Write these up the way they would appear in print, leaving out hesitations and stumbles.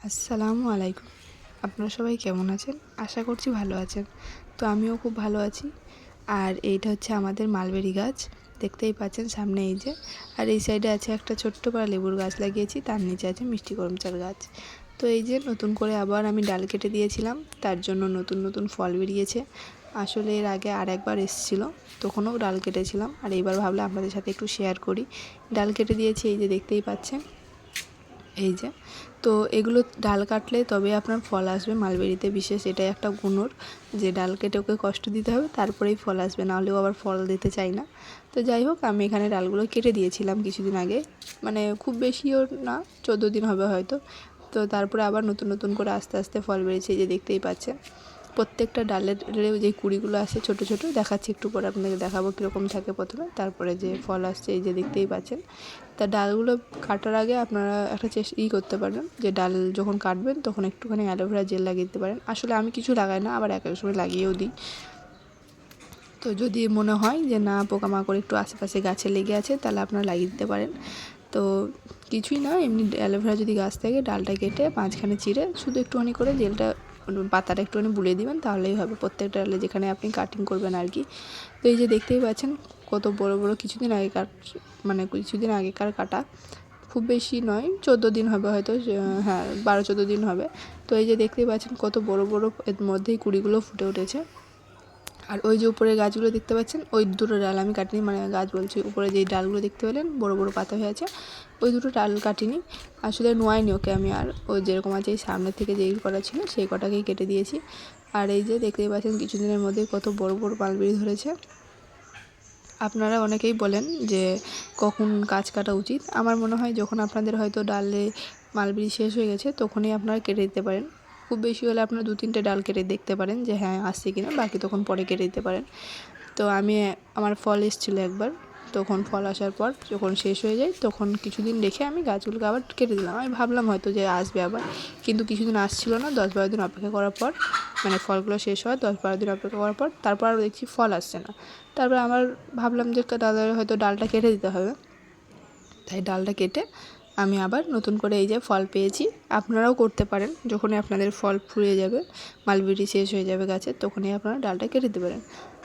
আসসালামু আলাইকুম। আপনারা সবাই কেমন আছেন? আশা করছি ভালো আছেন। তো আমিও খুব ভালো আছি। আর এইটা হচ্ছে আমাদের মালবেরি গাছ। দেখতেই পাচ্ছেন সামনে এই যে। আর এই সাইডে আছে একটা ছোট্ট পাড়া লেবুর গাছ লাগিয়েছি, তার নিচে আছে মিষ্টি করমচার গাছ। তো এই যে নতুন করে আবার আমি ডাল কেটে দিয়েছিলাম, তার জন্য নতুন নতুন ফল বেরিয়েছে। আসলে এর আগে আরেকবার এসেছিল, তখনও ডাল কেটেছিলাম। আর এইবার ভাবলাম আপনাদের সাথে একটু শেয়ার করি। ডাল কেটে দিয়েছি, এই যে দেখতেই পাচ্ছেন। এই যে, তো এগুলো ডাল কাটলে তবে আপনার ফল আসবে মালবেরিতে, বিশেষ এটাই একটা গুণর যে ডাল কেটে ওকে কষ্ট দিতে হবে, তারপরেই ফল আসবে, নাহলেও আবার ফল দিতে চাই না। তো যাই হোক, আমি এখানে ডালগুলো কেটে দিয়েছিলাম কিছুদিন আগে, মানে খুব বেশিও না, 14 দিন হবে হয়তো। তো তারপরে আবার নতুন নতুন করে আস্তে আস্তে ফল বেরিয়েছে, এই যে দেখতেই পাচ্ছেন। প্রত্যেকটা ডালের যে কুড়িগুলো আছে ছোট ছোট, দেখাচ্ছি একটু পরে আপনাদের দেখাবো কীরকম থাকে প্রথমে, তারপরে যে ফল আসছে এই যে দেখতেই পাচ্ছেন। তা ডালগুলো কাটার আগে আপনারা একটা করতে পারেন যে ডাল যখন কাটবেন তখন একটুখানি অ্যালোভেরা জেল লাগিয়ে দিতে পারেন। আসলে আমি কিছু লাগাই না, আবার এক এক সময় লাগিয়েও দিই। তো যদি মনে হয় যে না পোকামাকড় একটু আশেপাশে গাছে লেগে আছে, তাহলে আপনারা লাগিয়ে দিতে পারেন। তো কিছুই না, এমনি অ্যালোভেরা যদি গাছ থাকে ডালটা কেটে মাঝখানে চিরে শুধু একটুখানি করে জেলটা পাতাটা একটুখানি বুলিয়ে দিবেন, তাহলেই হবে। প্রত্যেকটা ডালে যেখানে আপনি কাটিং করবেন আর কি। তো এই যে দেখতেই পাচ্ছেন কত বড় বড়, কিছুদিন আগেকার, মানে কিছুদিন আগেকার কাটা, খুব বেশি নয়, 14 দিন হবে হয়তো, হ্যাঁ 12-14 দিন হবে। তো এই যে দেখতেই পাচ্ছেন কত বড় বড় এর মধ্যেই কুড়িগুলো ফুটে উঠেছে। আর ওই যে উপরে গাছগুলো দেখতে পাচ্ছেন, ওই দুটো ডাল আমি কাটিনি, মানে গাছ বলছি, উপরে যেই ডালগুলো দেখতে পেলেন বড় বড় পাতা হয়ে আছে, ওই দুটো ডাল কাটিনি। আসলে নোয়াইনি ওকে আমি, আর ওই যেরকম আছে এই সামনের থেকে যেই কটা ছিল সেই কটাকেই কেটে দিয়েছি। আর এই যে দেখতেই পাচ্ছেন কিছুদিনের মধ্যে কত বড় বড় মালবেরি ধরেছে। আপনারা অনেকেই বলেন যে কখন গাছ কাটা উচিত। আমার মনে হয় যখন আপনাদের হয়তো ডালে মালবেরি শেষ হয়ে গেছে তখনই আপনারা কেটে দিতে পারেন। খুব বেশি হলে আপনারা 2-3টে ডাল কেটে দেখতে পারেন যে হ্যাঁ আসছে কিনা, বাকি তখন পরে কেটে দিতে পারেন। তো আমার ফল এসেছিলো একবার, তখন ফল আসার পর যখন শেষ হয়ে যায় তখন কিছুদিন রেখে আমি গাছগুলোকে আবার কেটে দিলাম। আমি ভাবলাম হয়তো যে আসবে আবার, কিন্তু কিছুদিন আসছিলো না। 10-12 দিন অপেক্ষা করার পর, মানে ফলগুলো শেষ হয় 10-12 দিন অপেক্ষা করার পর, তারপর আরও দেখছি ফল আসছে না। তারপর আমার ভাবলাম যে তাদের হয়তো ডালটা কেটে দিতে হবে, তাই ডালটা কেটে আমি আবার নতুন করে এই যে ফল পেয়েছি। আপনারাও করতে পারেন, যখনই আপনাদের ফল ফুরিয়ে যাবে, মালবেরি শেষ হয়ে যাবে গাছে, তখনই আপনারা ডালটা কেটে দিতে পারেন।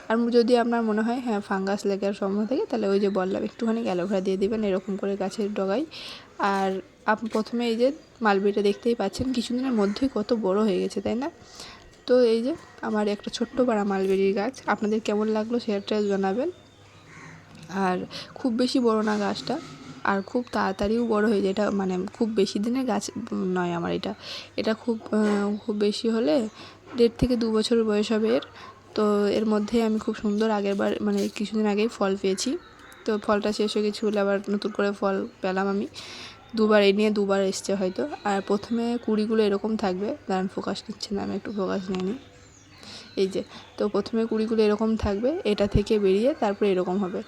আর যদি আপনার মনে হয় হ্যাঁ ফাঙ্গাস লেগার সম্ভাবনা থাকে, তাহলে ওই যে বললাম একটুখানি অ্যালোভেরা দিয়ে দিবেন এরকম করে গাছের ডগায়। আর প্রথমে এই যে মালবেরিটা দেখতেই পাচ্ছেন কিছুদিনের মধ্যেই কত বড় হয়ে গেছে, তাই না? তো এই যে আমার একটা ছোট্ট পাড়া মালবেরির গাছ, আপনাদের কেমন লাগলো সেটা জানাবেন। আর খুব বেশি বড় না গাছটা, আর খুব তাড়াতাড়িও বড় হয়ে যায়। এটা মানে খুব বেশি দিনের গাছ নয় আমার এটা। এটা খুব বেশি হলে 1.5 থেকে 2 বছর বয়স হবে এর। তো এর মধ্যে আমি খুব সুন্দর আগেরবার, মানে কিছুদিন আগেই ফল পেয়েছি। তো ফলটা শেষ হয়ে গেছে বলে আবার নতুন করে ফল পেলাম আমি। এই নিয়ে দুবার এসছে হয়তো। আর প্রথমে কুড়িগুলো এরকম থাকবে, দাঁড়ান ফোকাস নিচ্ছে না, আমি একটু ফোকাস নিয়ে নিই। এই যে, তো প্রথমে কুড়িগুলো এরকম থাকবে, এটা থেকে বেরিয়ে তারপরে এরকম হবে।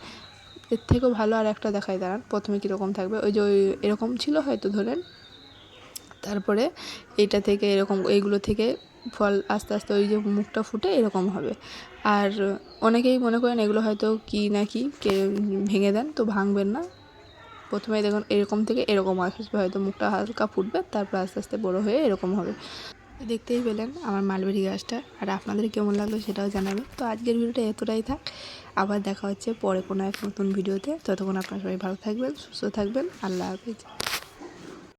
এর থেকেও ভালো আর একটা দেখাই, দাঁড়ান। প্রথমে কীরকম থাকবে, ওই যে এরকম ছিল হয়তো ধরেন, তারপরে এইটা থেকে এরকম, এইগুলো থেকে ফল আস্তে আস্তে ওই যে মুখটা ফুটে এরকম হবে। আর অনেকেই মনে করেন এগুলো হয়তো কি না কি ভেঙে দেন, তো ভাঙবেন না। প্রথমে দেখুন এরকম থেকে এরকম আসবে, হয়তো মুখটা হালকা ফুটবে, তারপর আস্তে আস্তে বড়ো হয়ে এরকম হবে। দেখতেই পেলেন আমার মালবেরি গাছটা। আর আপনাদের কেমন লাগলো সেটাও জানাবেন। তো আজকের ভিডিওটা এতটাই থাক, আবার দেখা হচ্ছে পরে কোনো এক নতুন ভিডিওতে। ততক্ষণ আপনারা সবাই ভালো থাকবেন, সুস্থ থাকবেন। আল্লাহ হাফেজ।